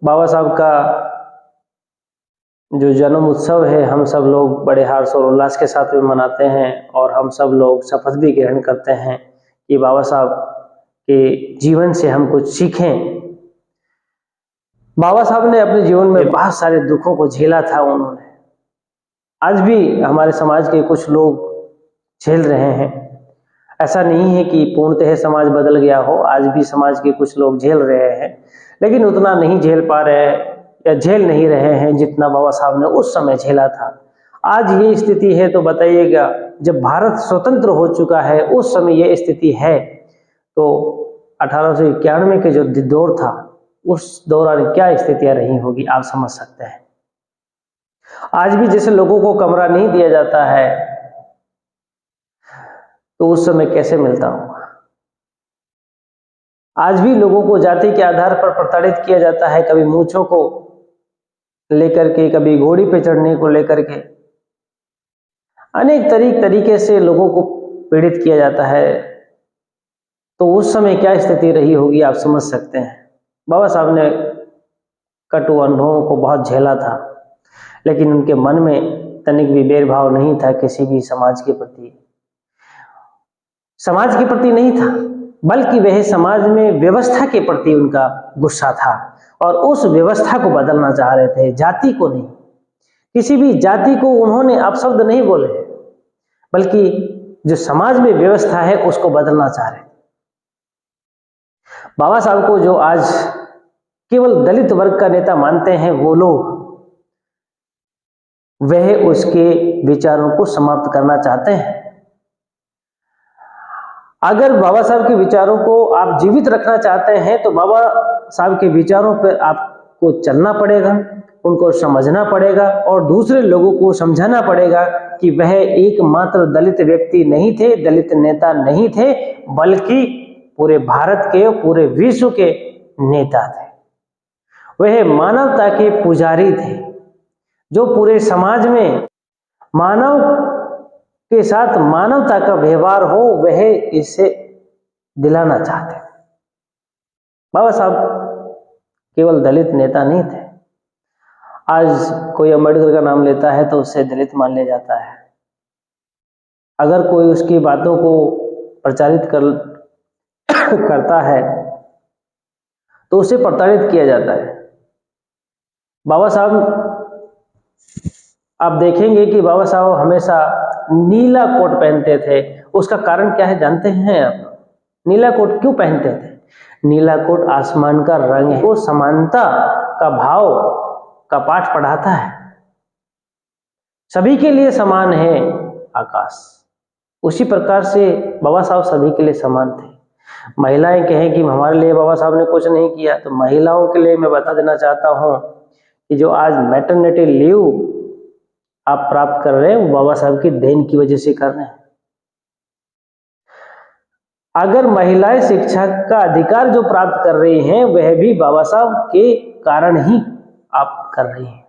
बाबा साहब का जो जन्म उत्सव है हम सब लोग बड़े हर्ष और उल्लास के साथ में मनाते हैं और हम सब लोग शपथ भी ग्रहण करते हैं कि बाबा साहब के जीवन से हम कुछ सीखें। बाबा साहब ने अपने जीवन में बहुत सारे दुखों को झेला था। उन्होंने आज भी हमारे समाज के कुछ लोग झेल रहे हैं। ऐसा नहीं है कि पूर्णतः समाज बदल गया हो, आज भी समाज के कुछ लोग झेल रहे हैं, लेकिन उतना नहीं झेल पा रहे या झेल नहीं रहे हैं जितना बाबा साहब ने उस समय झेला था। आज ये स्थिति है तो बताइएगा, जब भारत स्वतंत्र हो चुका है उस समय ये स्थिति है तो 1891 के जो दौर था उस दौरान क्या स्थितियां रही होगी आप समझ सकते हैं। आज भी जैसे लोगों को कमरा नहीं दिया जाता है तो उस समय कैसे मिलता होगा। आज भी लोगों को जाति के आधार पर प्रताड़ित किया जाता है, कभी मूंछों को लेकर के, कभी घोड़ी पे चढ़ने को लेकर के, अनेक तरीके से लोगों को पीड़ित किया जाता है। तो उस समय क्या स्थिति रही होगी आप समझ सकते हैं। बाबा साहब ने कटु अनुभवों को बहुत झेला था, लेकिन उनके मन में तनिक भी भेदभाव नहीं था किसी भी समाज के प्रति नहीं था, बल्कि वह समाज में व्यवस्था के प्रति उनका गुस्सा था और उस व्यवस्था को बदलना चाह रहे थे, जाति को नहीं। किसी भी जाति को उन्होंने अपशब्द नहीं बोले, बल्कि जो समाज में व्यवस्था है उसको बदलना चाह रहे थे। बाबा साहब को जो आज केवल दलित वर्ग का नेता मानते हैं वो लोग, वह उसके विचारों को समाप्त करना चाहते हैं। अगर बाबा साहब के विचारों को आप जीवित रखना चाहते हैं तो बाबा साहब के विचारों पर आपको चलना पड़ेगा, उनको समझना पड़ेगा और दूसरे लोगों को समझाना पड़ेगा कि वह एकमात्र दलित व्यक्ति नहीं थे, दलित नेता नहीं थे, बल्कि पूरे भारत के, पूरे विश्व के नेता थे। वह मानवता के पुजारी थे, जो पूरे समाज में मानव के साथ मानवता का व्यवहार हो वह इसे दिलाना चाहते। बाबा साहब केवल दलित नेता नहीं थे। आज कोई अम्बेडकर का नाम लेता है तो उसे दलित मान लिया जाता है। अगर कोई उसकी बातों को प्रचारित करता है तो उसे प्रताड़ित किया जाता है। बाबा साहब, आप देखेंगे कि बाबा साहब हमेशा नीला कोट पहनते थे। उसका कारण क्या है जानते हैं आप? नीला कोट क्यों पहनते थे? नीला कोट आसमान का रंग है, वो समानता का भाव का पाठ पढ़ाता है। सभी के लिए समान है आकाश। उसी प्रकार से बाबा साहब सभी के लिए समान थे। महिलाएं कहें कि हमारे लिए बाबा साहब ने कुछ नहीं किया, तो महिलाओं के लिए मैं बता देना चाहता हूं कि जो आज मैटरनिटी लीव आप प्राप्त कर रहे हैं वो बाबा साहब की देन की वजह से कर रहे हैं। अगर महिलाएं शिक्षा का अधिकार जो प्राप्त कर रही हैं वह भी बाबा साहब के कारण ही आप कर रही हैं।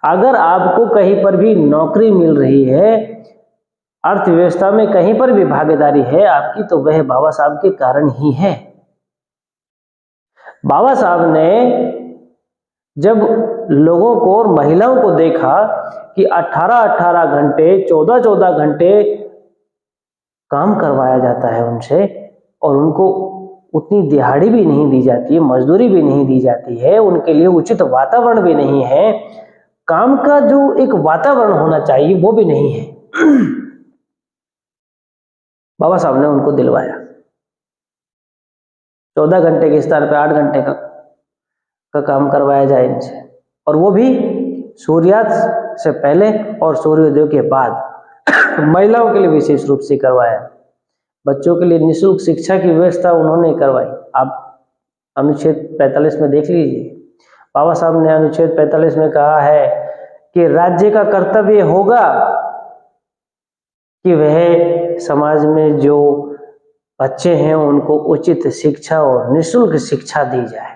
अगर आपको कहीं पर भी नौकरी मिल रही है, अर्थव्यवस्था में कहीं पर भी भागीदारी है आपकी, तो वह बाबा साहब के कारण ही है। बाबा साहब ने जब लोगों को और महिलाओं को देखा कि 18-18 घंटे, 14-14 घंटे काम करवाया जाता है उनसे और उनको उतनी दिहाड़ी भी नहीं दी जाती है, मजदूरी भी नहीं दी जाती है, उनके लिए उचित वातावरण भी नहीं है, काम का जो एक वातावरण होना चाहिए वो भी नहीं है, बाबा साहब ने उनको दिलवाया। 14 घंटे के स्थान पर 8 घंटे का काम करवाया जाए इनसे, और वो भी सूर्यास्त से पहले और सूर्योदय के बाद। महिलाओं के लिए विशेष रूप से करवाया। बच्चों के लिए निःशुल्क शिक्षा की व्यवस्था उन्होंने करवाई। आप अनुच्छेद 45 में देख लीजिए। बाबा साहब ने अनुच्छेद 45 में कहा है कि राज्य का कर्तव्य होगा कि वह समाज में जो बच्चे हैं उनको उचित शिक्षा और निःशुल्क शिक्षा दी जाए,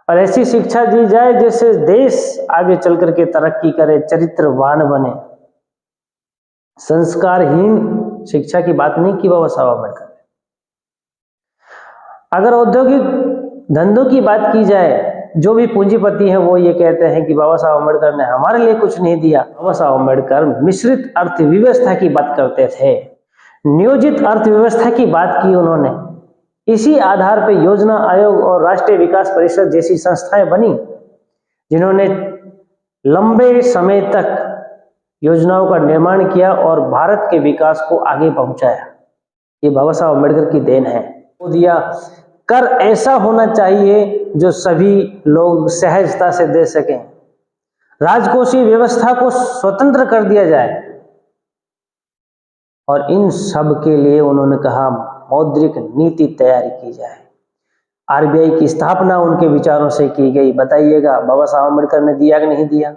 और ऐसी शिक्षा दी जाए जिससे देश आगे चल करके तरक्की करे, चरित्रवान बने। संस्कारहीन शिक्षा की बात नहीं की बाबा साहब अम्बेडकर ने। अगर औद्योगिक धंधों की बात की जाए, जो भी पूंजीपति हैं वो ये कहते हैं कि बाबा साहब अम्बेडकर ने हमारे लिए कुछ नहीं दिया। बाबा साहब अम्बेडकर मिश्रित अर्थव्यवस्था की बात करते थे, नियोजित अर्थव्यवस्था की बात की उन्होंने। इसी आधार पर योजना आयोग और राष्ट्रीय विकास परिषद जैसी संस्थाएं बनी, जिन्होंने लंबे समय तक योजनाओं का निर्माण किया और भारत के विकास को आगे पहुंचाया। ये बाबा साहब अम्बेडकर की देन है। वो दिया कर ऐसा होना चाहिए जो सभी लोग सहजता से दे सकें। राजकोषीय व्यवस्था को स्वतंत्र कर दिया जाए, और इन सब के लिए उन्होंने कहा मौद्रिक नीति तैयार की जाए। आरबीआई की स्थापना उनके विचारों से की गई। बताइएगा बाबा साहब अम्बेडकर ने दिया कि नहीं दिया?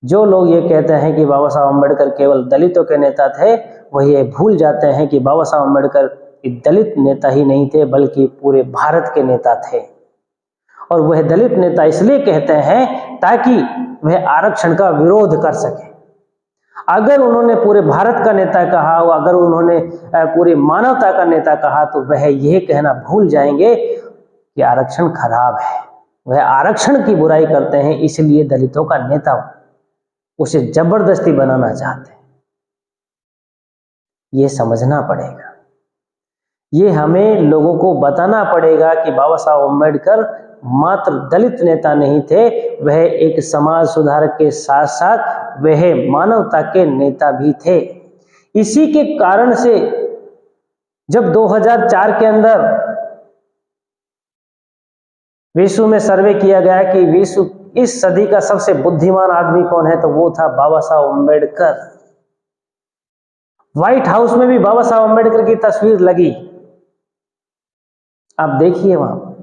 जो लोग ये कहते हैं कि बाबा साहब अम्बेडकर केवल दलितों के नेता थे, वह ये भूल जाते हैं कि बाबा साहब अम्बेडकर दलित नेता ही नहीं थे, बल्कि पूरे भारत के नेता थे। और वह दलित नेता इसलिए कहते हैं ताकि वह आरक्षण का विरोध कर सके। अगर उन्होंने पूरे भारत का नेता कहा, अगर उन्होंने पूरी मानवता का नेता कहा, तो वह यह कहना भूल जाएंगे कि आरक्षण खराब है। वह आरक्षण की बुराई करते हैं, इसलिए दलितों का नेता उसे जबरदस्ती बनाना चाहते हैं। ये समझना पड़ेगा, ये हमें लोगों को बताना पड़ेगा कि बाबा साहब अम्बेडकर मात्र दलित नेता नहीं थे, वह एक समाज सुधारक के साथ साथ वह मानवता के नेता भी थे। इसी के कारण से जब 2004 के अंदर विश्व में सर्वे किया गया कि विश्व इस सदी का सबसे बुद्धिमान आदमी कौन है, तो वो था बाबा साहब अम्बेडकर। व्हाइट हाउस में भी बाबा साहब अम्बेडकर की तस्वीर लगी, आप देखिए वहां।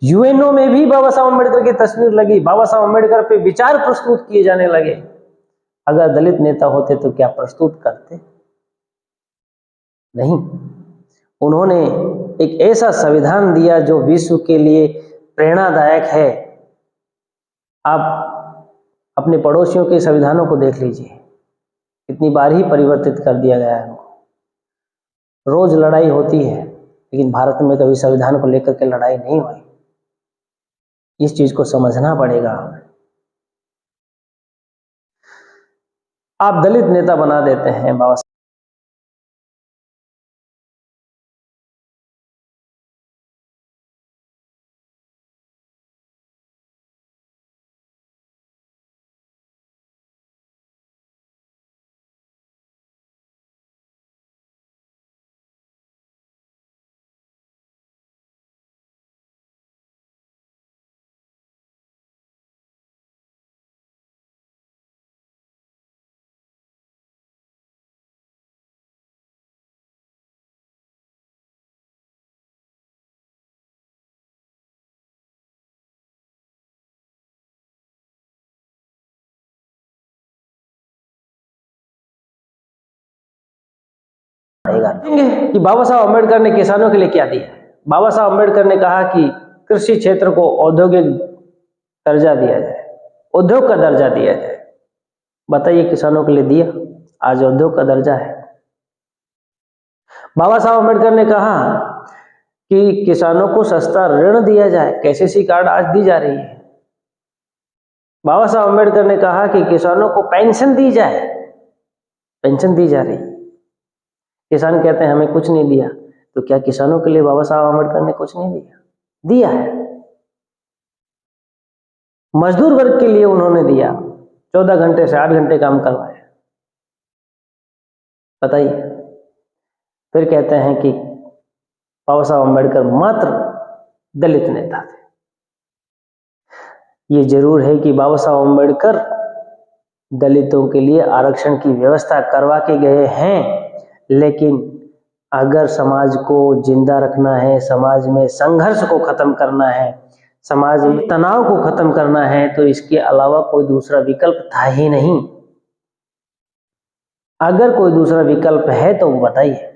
यूएनओ में भी बाबा साहब अम्बेडकर की तस्वीर लगी, बाबा साहब अम्बेडकर पे विचार प्रस्तुत किए जाने लगे। अगर दलित नेता होते तो क्या प्रस्तुत करते? नहीं। उन्होंने एक ऐसा संविधान दिया जो विश्व के लिए प्रेरणादायक है। आप अपने पड़ोसियों के संविधानों को देख लीजिए, कितनी बार ही परिवर्तित कर दिया गया है उनको। रोज लड़ाई होती है, लेकिन भारत में कभी संविधान को लेकर के लड़ाई नहीं हुई। इस चीज को समझना पड़ेगा। आप दलित नेता बना देते हैं बाबा साहब। कि बाबा साहब अम्बेडकर ने किसानों के लिए क्या दिया। बाबा साहब अम्बेडकर ने कहा कि कृषि क्षेत्र को औद्योगिक दर्जा दिया जाए, उद्योग का दर्जा दिया जाए। बताइए, किसानों के लिए दिया? आज उद्योग का दर्जा है। बाबा साहब अम्बेडकर ने कहा कि किसानों को सस्ता ऋण दिया जाए, केसीसी कार्ड आज दी जा रही है। बाबा साहब अम्बेडकर ने कहा कि किसानों को पेंशन दी जाए, पेंशन दी जा रही है। किसान कहते हैं हमें कुछ नहीं दिया, तो क्या किसानों के लिए बाबा साहब अम्बेडकर ने कुछ नहीं दिया? दिया है। मजदूर वर्ग के लिए उन्होंने दिया, 14 घंटे से 8 घंटे काम करवाया। बताइए, फिर कहते हैं कि बाबा साहब अम्बेडकर मात्र दलित नेता थे। ये जरूर है कि बाबा साहब अम्बेडकर दलितों के लिए आरक्षण की व्यवस्था करवा के गए हैं, लेकिन अगर समाज को जिंदा रखना है, समाज में संघर्ष को खत्म करना है, समाज में तनाव को खत्म करना है, तो इसके अलावा कोई दूसरा विकल्प था ही नहीं। अगर कोई दूसरा विकल्प है तो वो बताइए।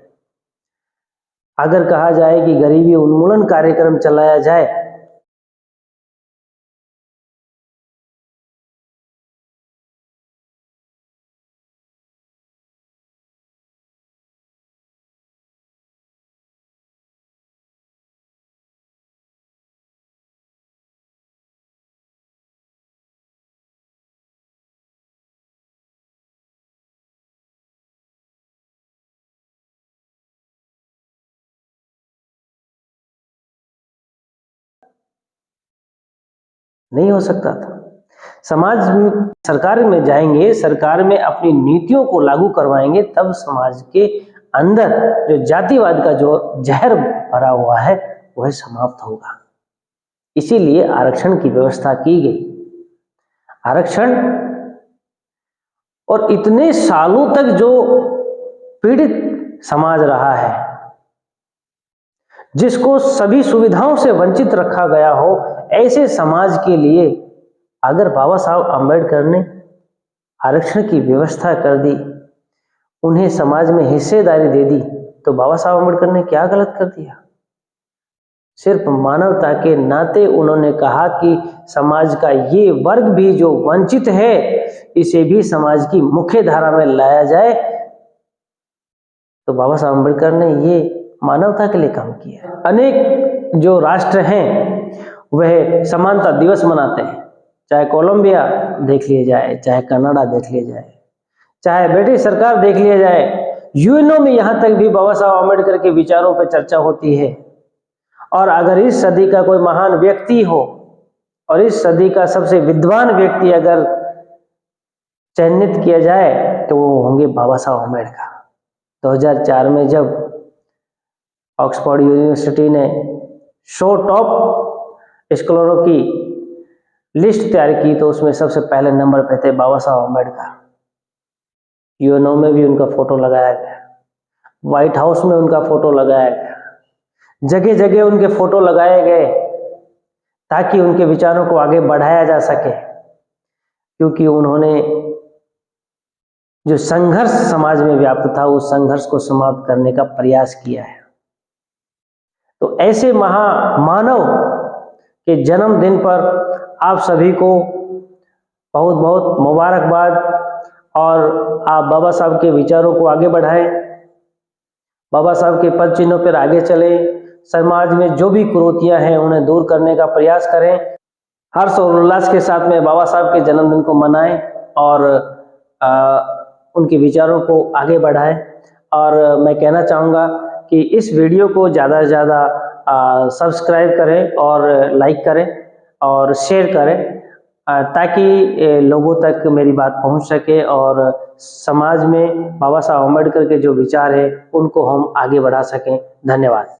अगर कहा जाए कि गरीबी उन्मूलन कार्यक्रम चलाया जाए, नहीं हो सकता था। समाज में, सरकार में जाएंगे, सरकार में अपनी नीतियों को लागू करवाएंगे, तब समाज के अंदर जो जातिवाद का जो जहर भरा हुआ है वह समाप्त होगा। इसीलिए आरक्षण की व्यवस्था की गई। आरक्षण, और इतने सालों तक जो पीड़ित समाज रहा है, जिसको सभी सुविधाओं से वंचित रखा गया हो, ऐसे समाज के लिए अगर बाबा साहब आम्बेडकर ने आरक्षण की व्यवस्था कर दी, उन्हें समाज में हिस्सेदारी दे दी, तो बाबा साहब आम्बेडकर ने क्या गलत कर दिया? सिर्फ मानवता के नाते उन्होंने कहा कि समाज का ये वर्ग भी जो वंचित है, इसे भी समाज की मुख्य धारा में लाया जाए। तो बाबा साहब आम्बेडकर ने ये मानवता के लिए काम किया। अनेक जो राष्ट्र हैं वह समानता दिवस मनाते हैं, चाहे कोलंबिया देख लिया जाए, चाहे कनाडा देख लिया जाए, चाहे ब्रिटिश सरकार देख लिया जाए, यूएनओ में यहाँ तक भी बाबा साहब आम्बेडकर के विचारों पर चर्चा होती है। और अगर इस सदी का कोई महान व्यक्ति हो और इस सदी का सबसे विद्वान व्यक्ति अगर चयनित किया जाए तो वो होंगे बाबा साहब आम्बेडकर। 2004 में जब ऑक्सफोर्ड यूनिवर्सिटी ने शो टॉप स्कॉलरों की लिस्ट तैयार की तो उसमें सबसे पहले नंबर पे थे बाबा साहब आम्बेडकर। यूएनओ में भी उनका फोटो लगाया गया, व्हाइट हाउस में उनका फोटो लगाया गया, जगह जगह उनके फोटो लगाए गए ताकि उनके विचारों को आगे बढ़ाया जा सके, क्योंकि उन्होंने जो संघर्ष समाज में व्याप्त था उस संघर्ष को समाप्त करने का प्रयास किया है। तो ऐसे महामानव के जन्मदिन पर आप सभी को बहुत बहुत मुबारकबाद, और आप बाबा साहब के विचारों को आगे बढ़ाएं, बाबा साहब के पद चिन्हों पर आगे चलें, समाज में जो भी कुरीतियां हैं उन्हें दूर करने का प्रयास करें, हर्ष और उल्लास के साथ में बाबा साहब के जन्मदिन को मनाएं और उनके विचारों को आगे बढ़ाएं। और मैं कहना चाहूँगा कि इस वीडियो को ज़्यादा से ज़्यादा सब्सक्राइब करें और लाइक करें और शेयर करें, ताकि लोगों तक मेरी बात पहुंच सके और समाज में बाबा साहब आम्बेडकर के जो विचार है उनको हम आगे बढ़ा सकें। धन्यवाद।